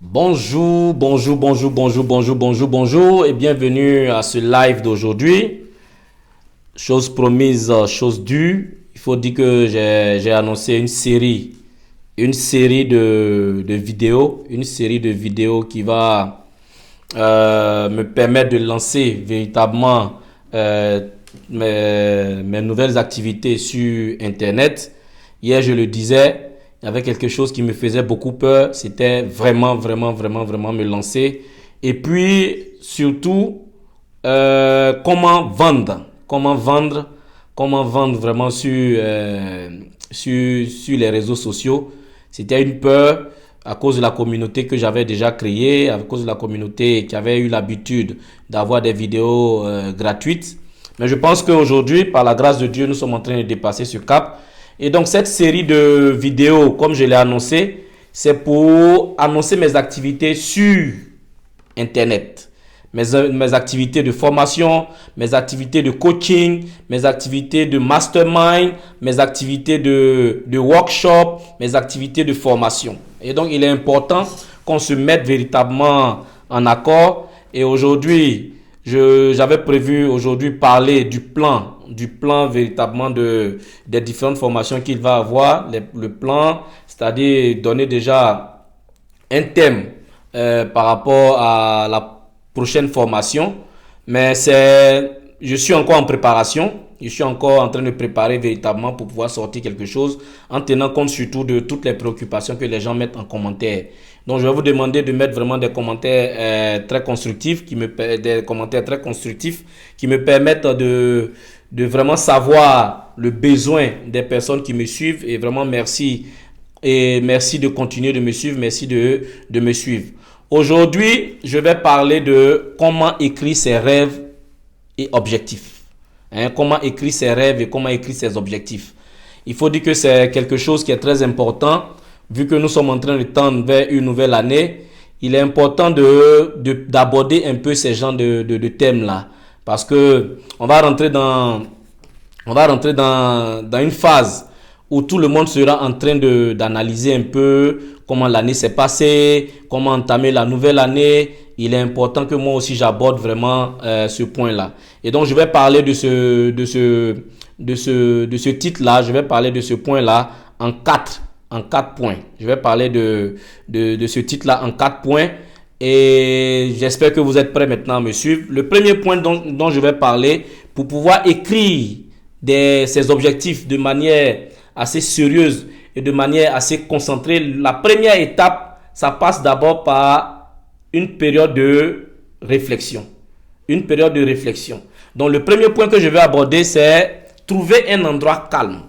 Bonjour et bienvenue à ce live d'aujourd'hui. Chose promise, chose due. Il faut dire que j'ai annoncé une série de vidéos qui va me permettre de lancer véritablement mes nouvelles activités sur Internet. Hier, je le disais, il y avait quelque chose qui me faisait beaucoup peur. C'était vraiment me lancer. Et puis, surtout, comment vendre vraiment sur les réseaux sociaux. C'était une peur à cause de la communauté que j'avais déjà créée, à cause de la communauté qui avait eu l'habitude d'avoir des vidéos gratuites. Mais je pense qu'aujourd'hui, par la grâce de Dieu, nous sommes en train de dépasser ce cap. Et donc, cette série de vidéos, comme je l'ai annoncé, c'est pour annoncer mes activités sur Internet. Mes activités de formation, mes activités de coaching, mes activités de mastermind, mes activités de workshop, mes activités de formation. Et donc, il est important qu'on se mette véritablement en accord. Et aujourd'hui, j'avais prévu aujourd'hui parler du plan véritablement des différentes formations qu'il va avoir. Le plan, c'est-à-dire donner déjà un thème par rapport à la prochaine formation. Mais je suis encore en préparation. Je suis encore en train de préparer véritablement pour pouvoir sortir quelque chose en tenant compte surtout de toutes les préoccupations que les gens mettent en commentaire. Donc, je vais vous demander de mettre vraiment des commentaires très constructifs qui me permettent de vraiment savoir le besoin des personnes qui me suivent. Et vraiment, merci. Et merci de continuer de me suivre. Merci de me suivre. Aujourd'hui, je vais parler de comment écrire ses rêves et objectifs. Comment écrire ses rêves et comment écrire ses objectifs. Il faut dire que c'est quelque chose qui est très important. Vu que nous sommes en train de tendre vers une nouvelle année, il est important d'aborder un peu ces genres de thèmes-là. Parce que on va rentrer dans une phase où tout le monde sera en train d'analyser un peu comment l'année s'est passée, comment entamer la nouvelle année. Il est important que moi aussi j'aborde vraiment ce point-là. Et donc je vais parler de ce titre-là, je vais parler de ce point-là en quatre points. Je vais parler de ce titre-là en 4 points. Et j'espère que vous êtes prêts maintenant à me suivre. Le premier point dont je vais parler, pour pouvoir écrire ces objectifs de manière assez sérieuse et de manière assez concentrée, la première étape, ça passe d'abord par une période de réflexion. Une période de réflexion. Donc le premier point que je vais aborder, c'est trouver un endroit calme.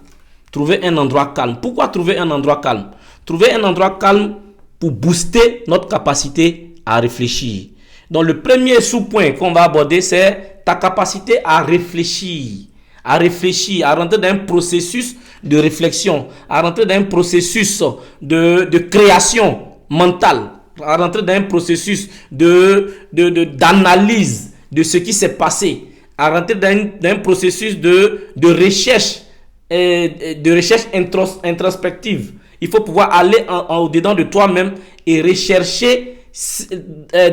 Trouver un endroit calme. Pourquoi trouver un endroit calme? Trouver un endroit calme pour booster notre capacité à réfléchir. Donc le premier sous-point qu'on va aborder, c'est ta capacité à réfléchir. À rentrer dans un processus de réflexion, à rentrer dans un processus de création mentale, à rentrer dans un processus d'analyse de ce qui s'est passé, à rentrer dans un processus de recherche introspective. Il faut pouvoir aller au-dedans de toi-même et rechercher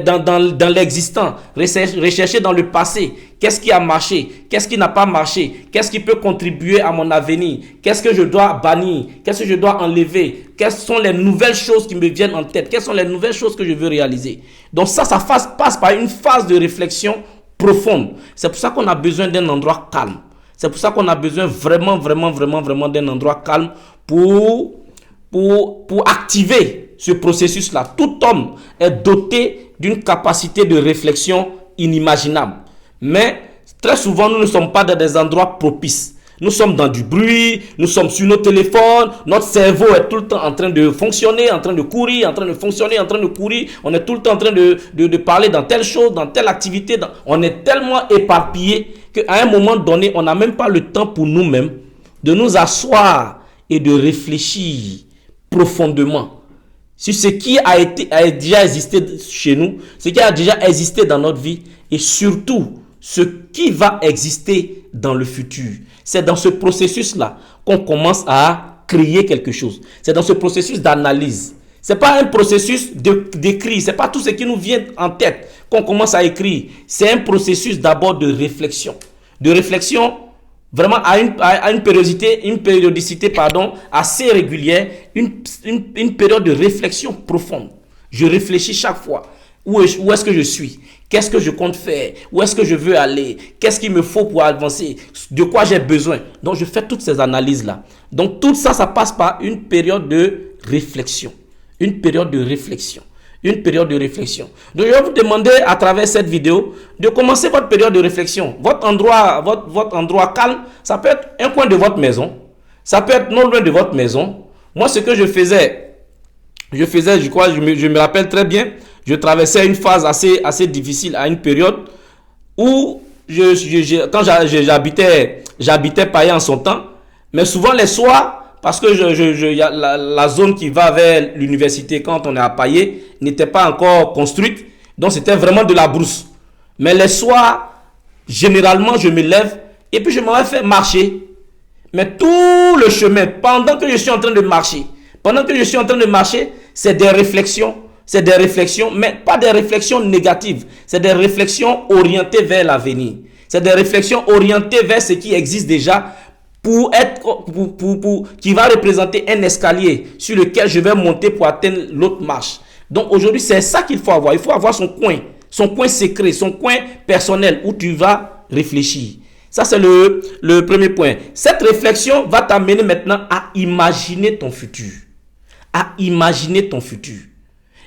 dans l'existant, rechercher dans le passé, qu'est-ce qui a marché, qu'est-ce qui n'a pas marché, qu'est-ce qui peut contribuer à mon avenir, qu'est-ce que je dois bannir, qu'est-ce que je dois enlever, quelles sont les nouvelles choses qui me viennent en tête, quelles sont les nouvelles choses que je veux réaliser. Donc ça passe par une phase de réflexion profonde. C'est pour ça qu'on a besoin d'un endroit calme. C'est pour ça qu'on a besoin vraiment d'un endroit calme pour activer ce processus-là. Tout homme est doté d'une capacité de réflexion inimaginable. Mais très souvent, nous ne sommes pas dans des endroits propices. Nous sommes dans du bruit, nous sommes sur nos téléphones, notre cerveau est tout le temps en train de fonctionner, en train de courir, en train de fonctionner, en train de courir. On est tout le temps en train de parler dans telle chose, dans telle activité. On est tellement éparpillé qu'à un moment donné, on n'a même pas le temps pour nous-mêmes de nous asseoir et de réfléchir profondément sur ce qui a déjà existé chez nous, ce qui a déjà existé dans notre vie et surtout ce qui va exister dans le futur. C'est dans ce processus-là qu'on commence à créer quelque chose. C'est dans ce processus d'analyse C'est pas un processus d'écrit, c'est pas tout ce qui nous vient en tête qu'on commence à écrire. C'est un processus d'abord de réflexion. De réflexion vraiment à une périodicité assez régulière, une période de réflexion profonde. Je réfléchis chaque fois. Où est-ce que je suis? Qu'est-ce que je compte faire? Où est-ce que je veux aller? Qu'est-ce qu'il me faut pour avancer? De quoi j'ai besoin? Donc, je fais toutes ces analyses-là. Donc, tout ça, ça passe par une période de réflexion. Une période de réflexion. Une période de réflexion. Donc, je vais vous demander à travers cette vidéo de commencer votre période de réflexion. Votre endroit calme, ça peut être un coin de votre maison. Ça peut être non loin de votre maison. Moi, ce que je faisais, je crois, je me rappelle très bien, je traversais une phase assez difficile à une période où quand j'habitais Paris en son temps, mais souvent les soirs, parce que la zone qui va vers l'université quand on est à Paillé n'était pas encore construite, donc c'était vraiment de la brousse. Mais les soirs, généralement, je me lève et puis je m'en vais faire marcher. Mais tout le chemin, pendant que je suis en train de marcher, c'est des réflexions. C'est des réflexions, mais pas des réflexions négatives. C'est des réflexions orientées vers l'avenir. C'est des réflexions orientées vers ce qui existe déjà qui va représenter un escalier sur lequel je vais monter pour atteindre l'autre marche. Donc aujourd'hui, c'est ça qu'il faut avoir. Il faut avoir son coin secret, son coin personnel où tu vas réfléchir. Ça, c'est le premier point. Cette réflexion va t'amener maintenant à imaginer ton futur. À imaginer ton futur.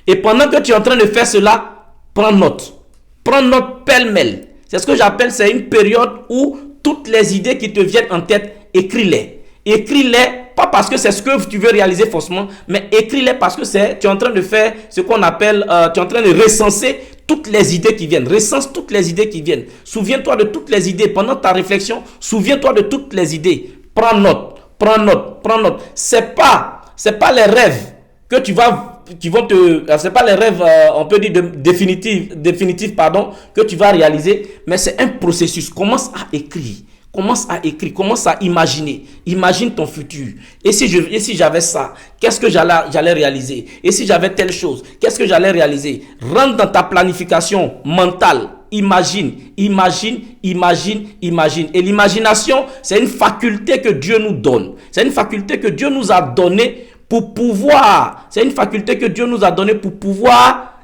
Et pendant que tu es en train de faire cela, prends note. Prends note pêle-mêle. C'est ce que j'appelle, c'est une période où toutes les idées qui te viennent en tête, écris-les. Écris-les, pas parce que c'est ce que tu veux réaliser forcément, mais écris-les parce que tu es en train de faire ce qu'on appelle, tu es en train de recenser toutes les idées qui viennent. Recense toutes les idées qui viennent. Souviens-toi de toutes les idées. Pendant ta réflexion, souviens-toi de toutes les idées. Prends note, prends note, prends note. C'est pas les rêves que tu vas c'est pas les rêves, on peut dire définitifs, que tu vas réaliser, mais c'est un processus. Commence à écrire, commence à imaginer. Imagine ton futur. Et si j'avais ça, qu'est-ce que j'allais réaliser? Et si j'avais telle chose, qu'est-ce que j'allais réaliser? Rentre dans ta planification mentale. Imagine. Et l'imagination, c'est une faculté que Dieu nous donne. C'est une faculté que Dieu nous a donnée pour pouvoir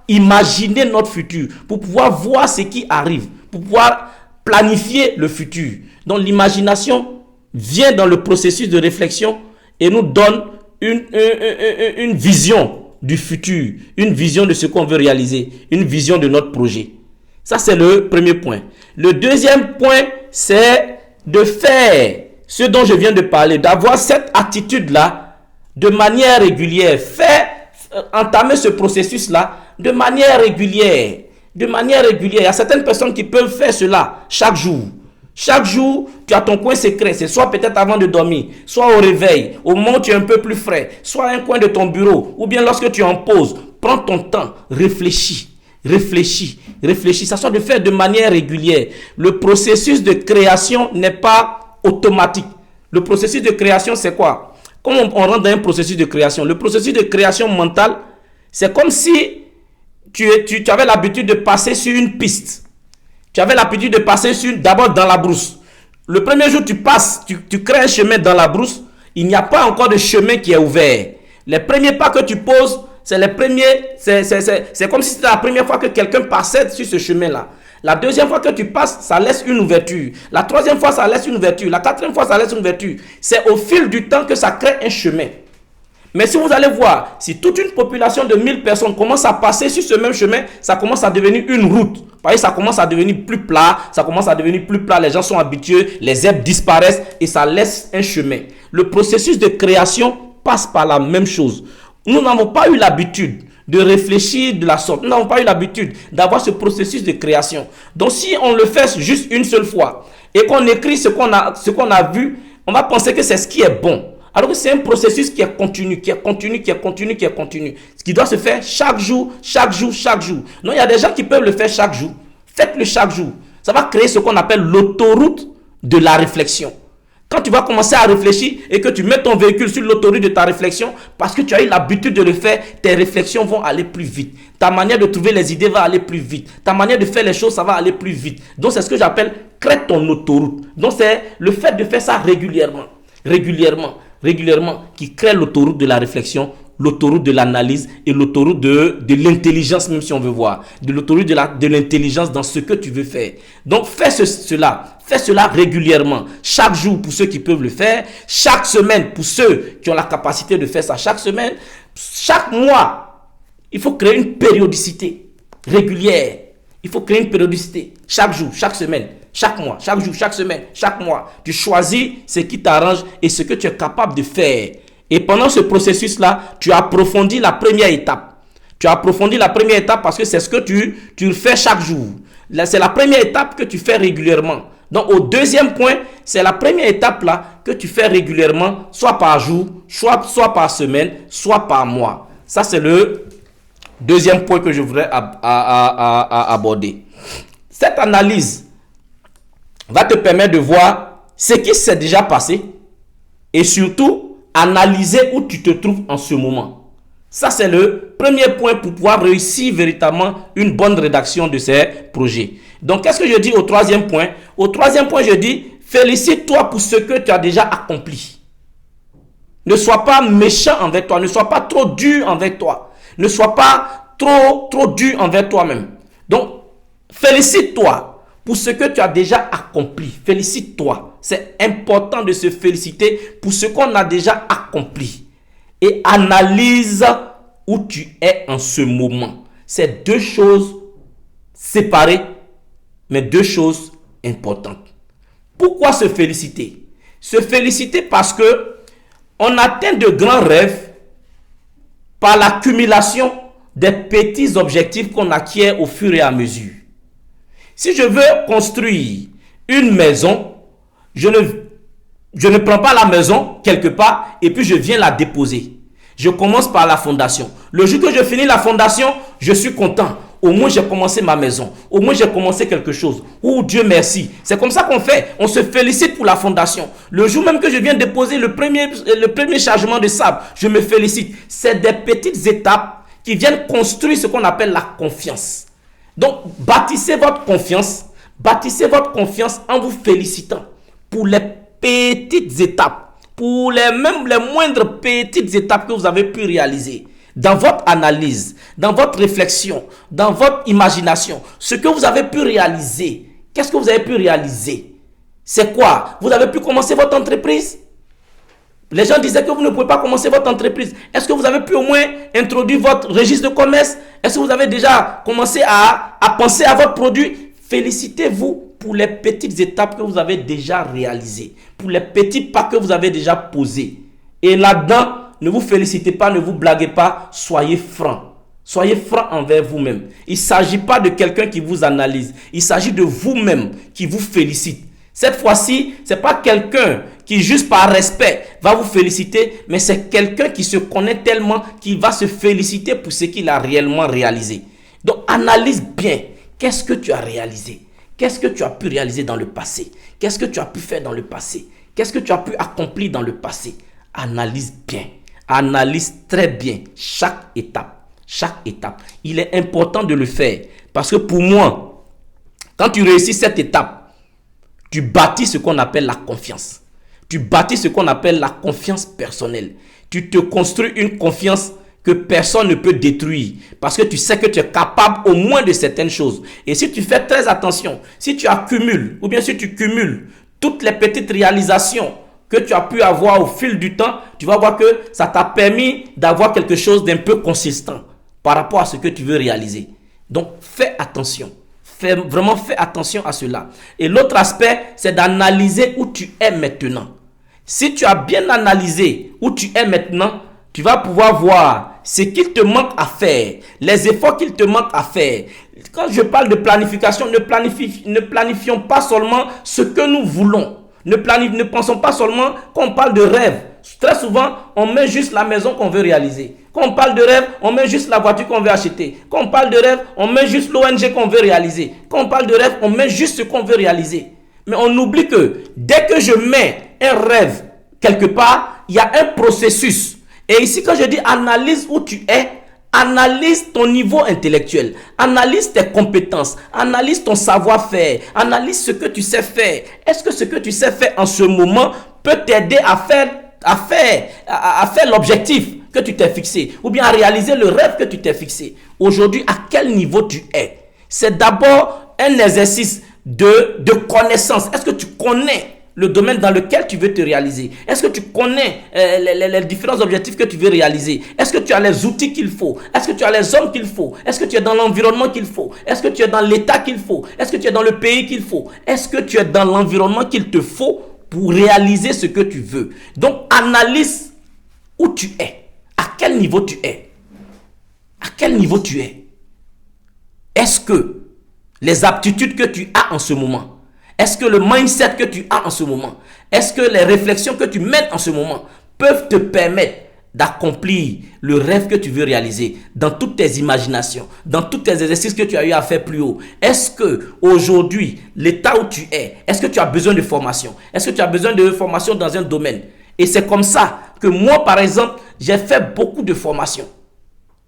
imaginer notre futur, pour pouvoir voir ce qui arrive, pour pouvoir planifier le futur. Donc l'imagination vient dans le processus de réflexion et nous donne une vision du futur, une vision de ce qu'on veut réaliser, une vision de notre projet. Ça, c'est le premier point. Le deuxième point, c'est de faire ce dont je viens de parler, d'avoir cette attitude-là de manière régulière. Entamer ce processus-là de manière régulière. Il y a certaines personnes qui peuvent faire cela chaque jour. Chaque jour, tu as ton coin secret. C'est soit peut-être avant de dormir, soit au réveil, au moment où tu es un peu plus frais, soit un coin de ton bureau, ou bien lorsque tu es en pause. Prends ton temps, réfléchis. Ça soit de faire de manière régulière. Le processus de création n'est pas automatique. Le processus de création, c'est quoi? Comment on rentre dans un processus de création? Le processus de création mentale, c'est comme si tu avais l'habitude de passer sur une piste. Tu avais l'habitude de passer d'abord dans la brousse. Le premier jour, tu passes, tu crées un chemin dans la brousse. Il n'y a pas encore de chemin qui est ouvert. Les premiers pas que tu poses, c'est comme si c'était la première fois que quelqu'un passait sur ce chemin-là. La deuxième fois que tu passes, ça laisse une ouverture. La troisième fois, ça laisse une ouverture. La quatrième fois, ça laisse une ouverture. C'est au fil du temps que ça crée un chemin. Mais si vous allez voir, si toute une population de 1000 personnes commence à passer sur ce même chemin, ça commence à devenir une route. Vous voyez, ça commence à devenir plus plat. Les gens sont habitués, les herbes disparaissent et ça laisse un chemin. Le processus de création passe par la même chose. Nous n'avons pas eu l'habitude de réfléchir de la sorte. Nous n'avons pas eu l'habitude d'avoir ce processus de création. Donc si on le fait juste une seule fois et qu'on écrit ce qu'on a vu, on va penser que c'est ce qui est bon. Alors que c'est un processus qui est continu, Ce qui doit se faire chaque jour. Non, il y a des gens qui peuvent le faire chaque jour. Faites-le chaque jour. Ça va créer ce qu'on appelle l'autoroute de la réflexion. Quand tu vas commencer à réfléchir et que tu mets ton véhicule sur l'autoroute de ta réflexion, parce que tu as eu l'habitude de le faire, tes réflexions vont aller plus vite. Ta manière de trouver les idées va aller plus vite. Ta manière de faire les choses, ça va aller plus vite. Donc, c'est ce que j'appelle crée ton autoroute. Donc, c'est le fait de faire ça régulièrement, qui crée l'autoroute de la réflexion, l'autoroute de l'analyse et l'autoroute de l'intelligence, même si on veut voir. De l'autoroute de l'intelligence dans ce que tu veux faire. Donc, fais cela. Fais cela régulièrement. Chaque jour pour ceux qui peuvent le faire. Chaque semaine pour ceux qui ont la capacité de faire ça chaque semaine. Chaque mois, il faut créer une périodicité régulière. Il faut créer une périodicité. Chaque jour, chaque semaine, chaque mois, chaque jour, chaque semaine, chaque mois. Tu choisis ce qui t'arrange et ce que tu es capable de faire. Et pendant ce processus-là, tu approfondis la première étape. Tu approfondis la première étape parce que c'est ce que tu fais chaque jour. C'est la première étape que tu fais régulièrement. Donc, au deuxième point, c'est la première étape là que tu fais régulièrement, soit par jour, soit par semaine, soit par mois. Ça, c'est le deuxième point que je voudrais aborder. Cette analyse va te permettre de voir ce qui s'est déjà passé et surtout analyser où tu te trouves en ce moment. Ça, c'est le premier point pour pouvoir réussir véritablement une bonne rédaction de ces projets. Donc, qu'est-ce que je dis au troisième point? Au troisième point, je dis, félicite-toi pour ce que tu as déjà accompli. Ne sois pas méchant envers toi, ne sois pas trop dur envers toi, ne sois pas trop dur envers toi-même. Donc, félicite-toi pour ce que tu as déjà accompli. Félicite-toi. C'est important de se féliciter pour ce qu'on a déjà accompli. Et analyse où tu es en ce moment. C'est deux choses séparées, mais deux choses importantes. Pourquoi se féliciter? Se féliciter parce que on atteint de grands rêves par l'accumulation des petits objectifs qu'on acquiert au fur et à mesure. Si je veux construire une maison, je ne prends pas la maison quelque part et puis je viens la déposer. Je commence par la fondation. Le jour que je finis la fondation, je suis content. Au moins, j'ai commencé ma maison. Au moins, j'ai commencé quelque chose. Oh, Dieu merci. C'est comme ça qu'on fait. On se félicite pour la fondation. Le jour même que je viens déposer le premier chargement de sable, je me félicite. C'est des petites étapes qui viennent construire ce qu'on appelle la confiance. Donc, bâtissez votre confiance en vous félicitant pour les petites étapes, pour les moindres petites étapes que vous avez pu réaliser dans votre analyse, dans votre réflexion, dans votre imagination. Ce que vous avez pu réaliser, qu'est-ce que vous avez pu réaliser? C'est quoi? Vous avez pu commencer votre entreprise? Les gens disaient que vous ne pouvez pas commencer votre entreprise. Est-ce que vous avez pu au moins introduire votre registre de commerce? Est-ce que vous avez déjà commencé à penser à votre produit? Félicitez-vous pour les petites étapes que vous avez déjà réalisées, pour les petits pas que vous avez déjà posés. Et là-dedans, ne vous félicitez pas, ne vous blaguez pas, soyez francs. Soyez francs envers vous-même. Il ne s'agit pas de quelqu'un qui vous analyse, il s'agit de vous-même qui vous félicite. Cette fois-ci, ce n'est pas quelqu'un qui, juste par respect, va vous féliciter, mais c'est quelqu'un qui se connaît tellement qu'il va se féliciter pour ce qu'il a réellement réalisé. Donc, analyse bien. Qu'est-ce que tu as réalisé? Qu'est-ce que tu as pu réaliser dans le passé? Qu'est-ce que tu as pu faire dans le passé? Qu'est-ce que tu as pu accomplir dans le passé? Analyse bien. Analyse très bien chaque étape. Chaque étape. Il est important de le faire. Parce que pour moi, quand tu réussis cette étape, tu bâtis ce qu'on appelle la confiance. Tu bâtis ce qu'on appelle la confiance personnelle. Tu te construis une confiance que personne ne peut détruire. Parce que tu sais que tu es capable au moins de certaines choses. Et si tu fais très attention, si tu accumules, ou bien si tu cumules toutes les petites réalisations que tu as pu avoir au fil du temps, tu vas voir que ça t'a permis d'avoir quelque chose d'un peu consistant par rapport à ce que tu veux réaliser. Donc, fais attention. Vraiment, fais attention à cela. Et l'autre aspect, c'est d'analyser où tu es maintenant. Si tu as bien analysé où tu es maintenant, tu vas pouvoir voir ce qu'il te manque à faire, les efforts qu'il te manque à faire. Quand je parle de planification, ne planifions pas seulement ce que nous voulons. Ne pensons pas seulement qu'on parle de rêve. Très souvent, on met juste la maison qu'on veut réaliser. Quand on parle de rêve, on met juste la voiture qu'on veut acheter. Quand on parle de rêve, on met juste l'ONG qu'on veut réaliser. Quand on parle de rêve, on met juste ce qu'on veut réaliser. Mais on oublie que dès que je mets un rêve, quelque part, il y a un processus. Et ici, quand je dis analyse où tu es, analyse ton niveau intellectuel, analyse tes compétences, analyse ton savoir-faire, analyse ce que tu sais faire. Est-ce que ce que tu sais faire en ce moment peut t'aider à faire l'objectif que tu t'es fixé, ou bien à réaliser le rêve que tu t'es fixé? Aujourd'hui, à quel niveau tu es? C'est d'abord un exercice de connaissance. Est-ce que tu connais le domaine dans lequel tu veux te réaliser? Est-ce que tu connais les différents objectifs que tu veux réaliser? Est-ce que tu as les outils qu'il faut? Est-ce que tu as les hommes qu'il faut? Est-ce que tu es dans l'environnement qu'il faut? Est-ce que tu es dans l'état qu'il faut? Est-ce que tu es dans le pays qu'il faut? Est-ce que tu es dans l'environnement qu'il te faut pour réaliser ce que tu veux? Donc, analyse où tu es. À quel niveau tu es? À quel niveau tu es? Est-ce que les aptitudes que tu as en ce moment, est-ce que le mindset que tu as en ce moment, est-ce que les réflexions que tu mènes en ce moment peuvent te permettre d'accomplir le rêve que tu veux réaliser dans toutes tes imaginations, dans tous tes exercices que tu as eu à faire plus haut? Est-ce que aujourd'hui, l'état où tu es, est-ce que tu as besoin de formation? Est-ce que tu as besoin de formation dans un domaine? Et c'est comme ça que moi, par exemple, j'ai fait beaucoup de formations.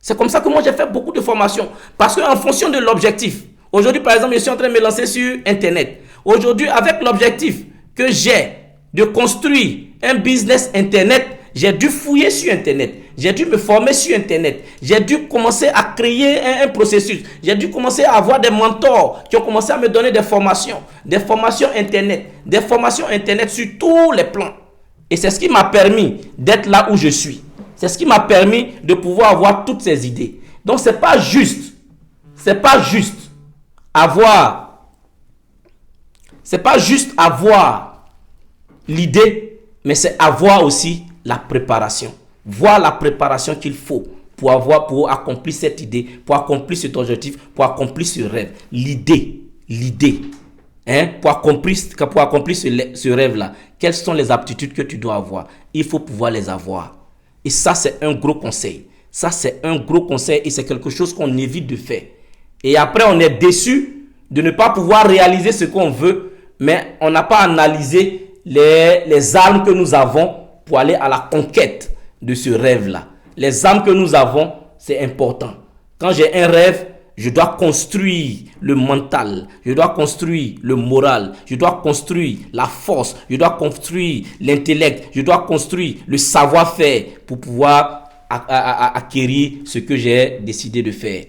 C'est comme ça que moi, j'ai fait beaucoup de formations. Parce qu'en fonction de l'objectif, aujourd'hui, par exemple, je suis en train de me lancer sur Internet. Aujourd'hui, avec l'objectif que j'ai de construire un business Internet, j'ai dû fouiller sur Internet. J'ai dû me former sur Internet. J'ai dû commencer à créer un processus. J'ai dû commencer à avoir des mentors qui ont commencé à me donner des formations Internet sur tous les plans. Et c'est ce qui m'a permis d'être là où je suis. C'est ce qui m'a permis de pouvoir avoir toutes ces idées. Donc, c'est pas juste avoir l'idée, mais c'est avoir aussi la préparation. Voir la préparation qu'il faut pour accomplir cette idée, pour accomplir cet objectif, pour accomplir ce rêve. L'idée. Pour accomplir ce rêve-là, quelles sont les aptitudes que tu dois avoir? Il faut pouvoir les avoir. Et ça, c'est un gros conseil. Et c'est quelque chose qu'on évite de faire. Et après, on est déçu de ne pas pouvoir réaliser ce qu'on veut, mais on n'a pas analysé les armes que nous avons pour aller à la conquête de ce rêve-là. Les armes que nous avons, c'est important. Quand j'ai un rêve, je dois construire le mental, je dois construire le moral, je dois construire la force, je dois construire l'intellect, je dois construire le savoir-faire pour pouvoir acquérir ce que j'ai décidé de faire.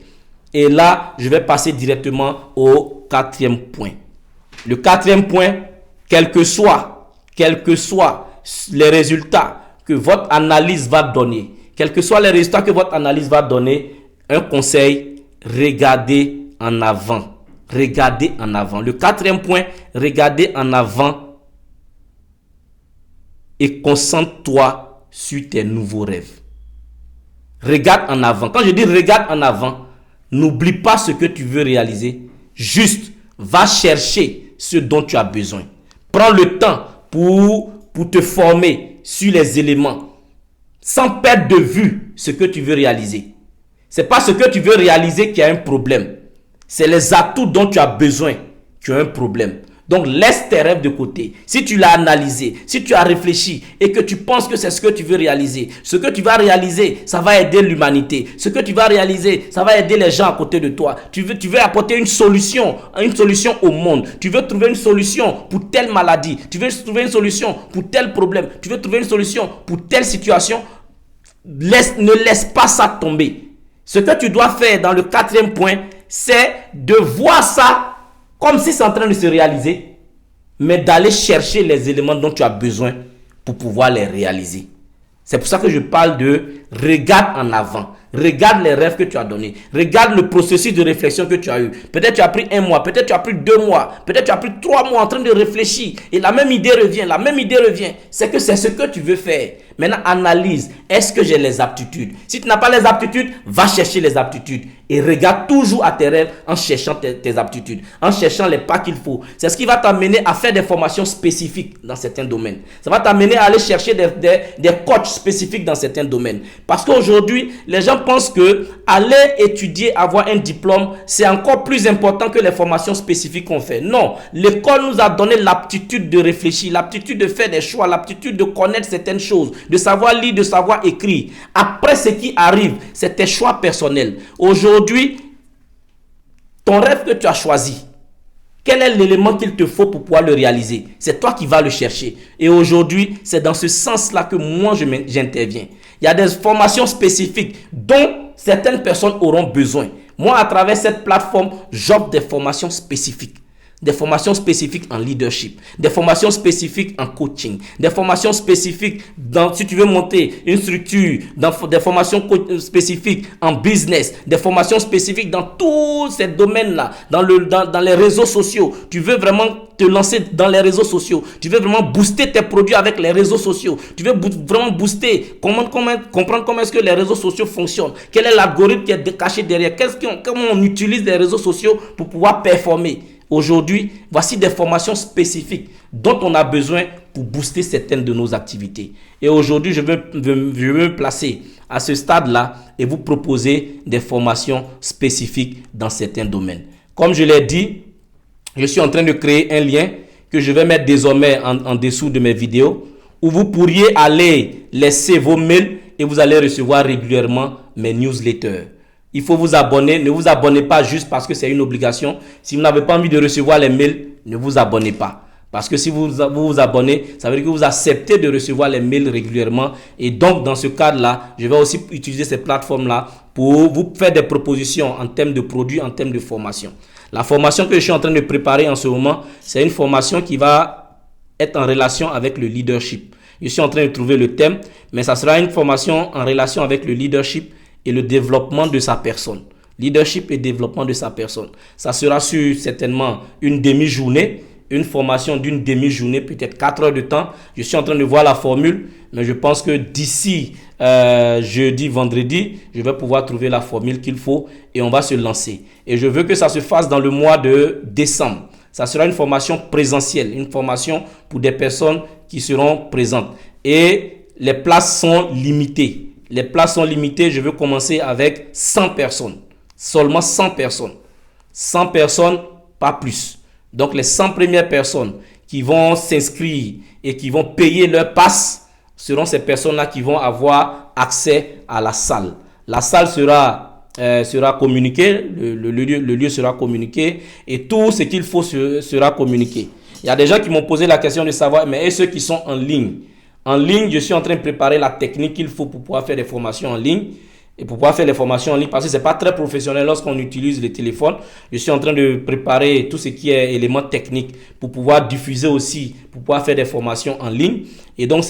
Et là, je vais passer directement au quatrième point. Le quatrième point, quels que soient les résultats que votre analyse va donner, un conseil: regardez en avant. Le quatrième point, regardez en avant et concentre-toi sur tes nouveaux rêves. Regarde en avant. Quand je dis regarde en avant, n'oublie pas ce que tu veux réaliser. Juste, va chercher ce dont tu as besoin. Prends le temps pour te former sur les éléments, sans perdre de vue ce que tu veux réaliser. C'est pas ce que tu veux réaliser qui a un problème. C'est les atouts dont tu as besoin qui ont un problème. Donc, laisse tes rêves de côté. Si tu l'as analysé, si tu as réfléchi et que tu penses que c'est ce que tu veux réaliser, ce que tu vas réaliser, ça va aider l'humanité. Ce que tu vas réaliser, ça va aider les gens à côté de toi. Tu veux apporter une solution au monde. Tu veux trouver une solution pour telle maladie. Tu veux trouver une solution pour tel problème. Tu veux trouver une solution pour telle situation. Ne laisse pas ça tomber. Ce que tu dois faire dans le quatrième point, c'est de voir ça comme si c'est en train de se réaliser, mais d'aller chercher les éléments dont tu as besoin pour pouvoir les réaliser. C'est pour ça que je parle de regarde en avant. Regarde les rêves que tu as donnés. Regarde le processus de réflexion que tu as eu. Peut-être tu as pris 1 mois, peut-être tu as pris 2 mois, peut-être tu as pris 3 mois en train de réfléchir et la même idée revient. C'est que c'est ce que tu veux faire. Maintenant, analyse. Est-ce que j'ai les aptitudes? Si tu n'as pas les aptitudes, va chercher les aptitudes. Et regarde toujours à tes rêves en cherchant tes aptitudes, en cherchant les pas qu'il faut. C'est ce qui va t'amener à faire des formations spécifiques dans certains domaines. Ça va t'amener à aller chercher des coachs spécifiques dans certains domaines. Parce qu'aujourd'hui, les gens pensent que aller étudier, avoir un diplôme, c'est encore plus important que les formations spécifiques qu'on fait. Non, l'école nous a donné l'aptitude de réfléchir, l'aptitude de faire des choix, l'aptitude de connaître certaines choses, de savoir lire, de savoir écrire. Après, ce qui arrive, c'est tes choix personnels. Aujourd'hui, ton rêve que tu as choisi, quel est l'élément qu'il te faut pour pouvoir le réaliser? C'est toi qui vas le chercher. Et aujourd'hui, c'est dans ce sens-là que moi, j'interviens. Il y a des formations spécifiques dont certaines personnes auront besoin. Moi, à travers cette plateforme, j'offre des formations spécifiques. Des formations spécifiques en leadership, des formations spécifiques en coaching, des formations spécifiques dans, si tu veux monter une structure, des formations spécifiques en business, des formations spécifiques dans tous ces domaines-là, dans les réseaux sociaux. Tu veux vraiment te lancer dans les réseaux sociaux, tu veux vraiment booster tes produits avec les réseaux sociaux, tu veux vraiment booster, comprendre comment est-ce que les réseaux sociaux fonctionnent, quel est l'algorithme qui est caché derrière, comment on utilise les réseaux sociaux pour pouvoir performer. Aujourd'hui, voici des formations spécifiques dont on a besoin pour booster certaines de nos activités. Et aujourd'hui, je veux me placer à ce stade-là et vous proposer des formations spécifiques dans certains domaines. Comme je l'ai dit, je suis en train de créer un lien que je vais mettre désormais en dessous de mes vidéos où vous pourriez aller laisser vos mails et vous allez recevoir régulièrement mes newsletters. Il faut vous abonner. Ne vous abonnez pas juste parce que c'est une obligation. Si vous n'avez pas envie de recevoir les mails, ne vous abonnez pas. Parce que si vous vous abonnez, ça veut dire que vous acceptez de recevoir les mails régulièrement. Et donc, dans ce cadre-là, je vais aussi utiliser ces plateformes-là pour vous faire des propositions en termes de produits, en termes de formation. La formation que je suis en train de préparer en ce moment, c'est une formation qui va être en relation avec le leadership. Je suis en train de trouver le thème, mais ça sera une formation en relation avec le leadership et le développement de sa personne. Leadership et développement de sa personne. Ça sera sur certainement une demi-journée, une formation d'une demi-journée, peut-être 4 heures de temps. Je suis en train de voir la formule, mais je pense que d'ici jeudi, vendredi, je vais pouvoir trouver la formule qu'il faut et on va se lancer. Et je veux que ça se fasse dans le mois de décembre. Ça sera une formation présentielle, une formation pour des personnes qui seront présentes. Et les places sont limitées. Les places sont limitées, je veux commencer avec 100 personnes. Seulement 100 personnes. 100 personnes, pas plus. Donc les 100 premières personnes qui vont s'inscrire et qui vont payer leur passe seront ces personnes-là qui vont avoir accès à la salle. La salle sera communiquée, le lieu sera communiqué et tout ce qu'il faut sera communiqué. Il y a des gens qui m'ont posé la question de savoir, mais et ceux qui sont en ligne? En ligne, je suis en train de préparer la technique qu'il faut pour pouvoir faire des formations en ligne. Et pour pouvoir faire les formations en ligne, parce que ce n'est pas très professionnel lorsqu'on utilise le téléphone. Je suis en train de préparer tout ce qui est éléments techniques pour pouvoir diffuser aussi, pour pouvoir faire des formations en ligne. Et donc,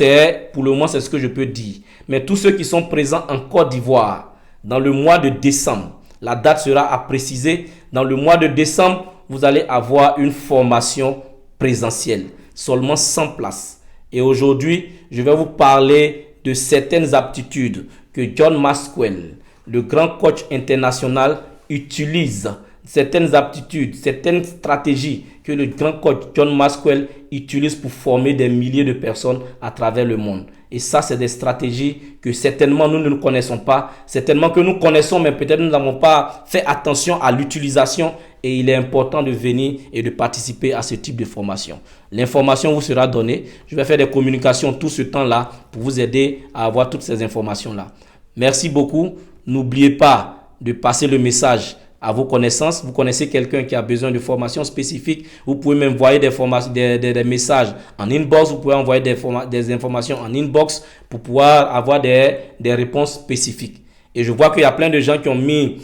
pour le moment, c'est ce que je peux dire. Mais tous ceux qui sont présents en Côte d'Ivoire, dans le mois de décembre, la date sera à préciser. Dans le mois de décembre, vous allez avoir une formation présentielle. Seulement 100 places. Et aujourd'hui, je vais vous parler de certaines aptitudes que John Maxwell, le grand coach international, utilise. Certaines aptitudes, certaines stratégies que le grand coach John Maxwell utilise pour former des milliers de personnes à travers le monde. Et ça, c'est des stratégies que certainement nous ne connaissons pas. Certainement que nous connaissons, mais peut-être nous n'avons pas fait attention à l'utilisation. Et il est important de venir et de participer à ce type de formation. L'information vous sera donnée. Je vais faire des communications tout ce temps-là pour vous aider à avoir toutes ces informations-là. Merci beaucoup. N'oubliez pas de passer le message à vos connaissances. Vous connaissez quelqu'un qui a besoin de formation spécifique. Vous pouvez m'envoyer des messages en inbox. Vous pouvez envoyer des informations en inbox pour pouvoir avoir des réponses spécifiques. Et je vois qu'il y a plein de gens qui ont mis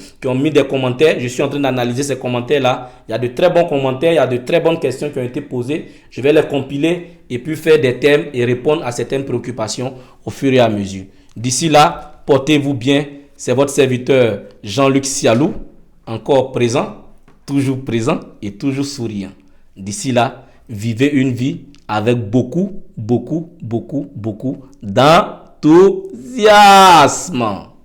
des commentaires. Je suis en train d'analyser ces commentaires-là. Il y a de très bons commentaires, il y a de très bonnes questions qui ont été posées. Je vais les compiler et puis faire des thèmes et répondre à certaines préoccupations au fur et à mesure. D'ici là, portez-vous bien. C'est votre serviteur Jean-Luc Sialou, encore présent et toujours souriant. D'ici là, vivez une vie avec beaucoup dans l'enthousiasme.